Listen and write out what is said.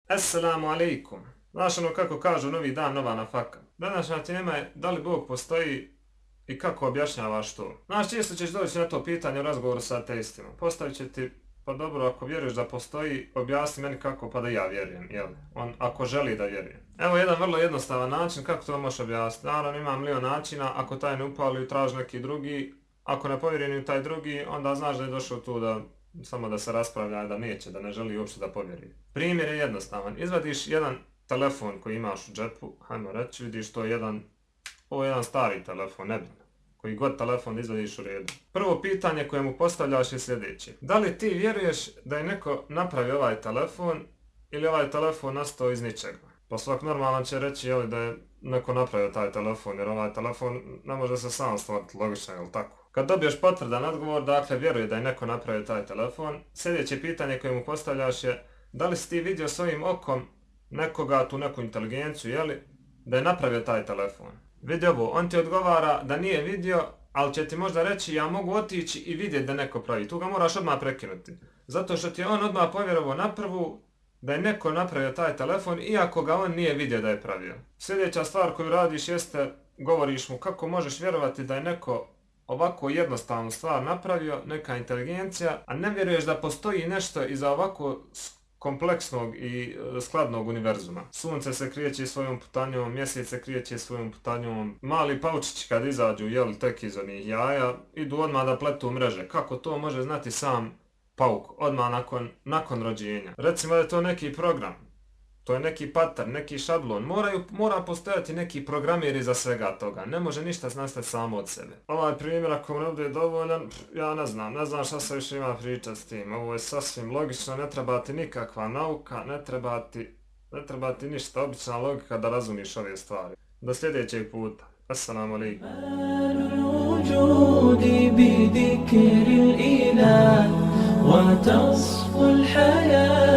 Assalamu alaikum. Znaš ono kako kažu novi dan, nova nafaka. Današnja tema je da li Bog postoji i kako objašnjavaš to. Znaš, često ćeš doći na to pitanje u razgovoru sa ateistima. Postavit će ti, pa dobro, ako vjeruješ da postoji, objasni meni kako pa da ja vjerujem, jel? On ako želi da vjeruje. Evo jedan vrlo jednostavan način kako to možeš objasniti. Naravno ima milion načina, ako taj ne upali, traži neki drugi. Ako ne povjeri ni u taj drugi, onda znaš da je došao tu da samo da se raspravlja, da neće, da ne želi uopšte da povjeri. Primjer je jednostavan. Izvadiš jedan telefon koji imaš u džepu, hajmo reći, vidiš to je jedan stari telefon, nebitno. Koji god telefon da izvadiš u redu. Prvo pitanje koje mu postavljaš je sljedeće. Da li ti vjeruješ da je neko napravio ovaj telefon ili ovaj telefon nastao iz ničega? Pa svak normalan će reći da je neko napravio taj telefon, jer ovaj telefon ne može se sam stvoriti, logično, jel tako? Kad dobiješ potvrdan odgovor, dakle vjeruje da je neko napravio taj telefon, sljedeće pitanje koje mu postavljaš je da li si ti vidio svojim okom nekoga, tu neku inteligenciju, da je napravio taj telefon? Vidi ovo, on ti odgovara da nije vidio, ali će ti možda reći ja mogu otići i vidjeti da neko pravi. Tu ga moraš odmah prekinuti. Zato što ti je on odmah povjerovao na prvu da je neko napravio taj telefon, iako ga on nije vidio da je pravio. Sljedeća stvar koju radiš jeste, govoriš mu kako možeš vjerovati da je neko ovako jednostavnu stvar napravio, neka inteligencija, a ne vjeruješ da postoji nešto iza ovako kompleksnog i skladnog univerzuma. Sunce se krijeće svojom putanjom, mjesec se krijeće svojom putanjom, mali paučići kad izađu, tek iz onih jaja, idu odmah da pletu mreže. Kako to može znati sam pauk, odmah nakon rođenja? Recimo da je to neki program, to je neki pattern, neki šablon, mora postojati neki programer iza svega toga, ne može ništa nastati samo od sebe. Ovaj primjer ako ne bude dovoljan, ja ne znam šta se više ima pričati s tim, ovo je sasvim logično, ne treba ti nikakva nauka, ne treba ti ništa, obična logika da razumiš ove stvari. Do sljedećeg puta. Assalamu alaikum. وتصفو الحياة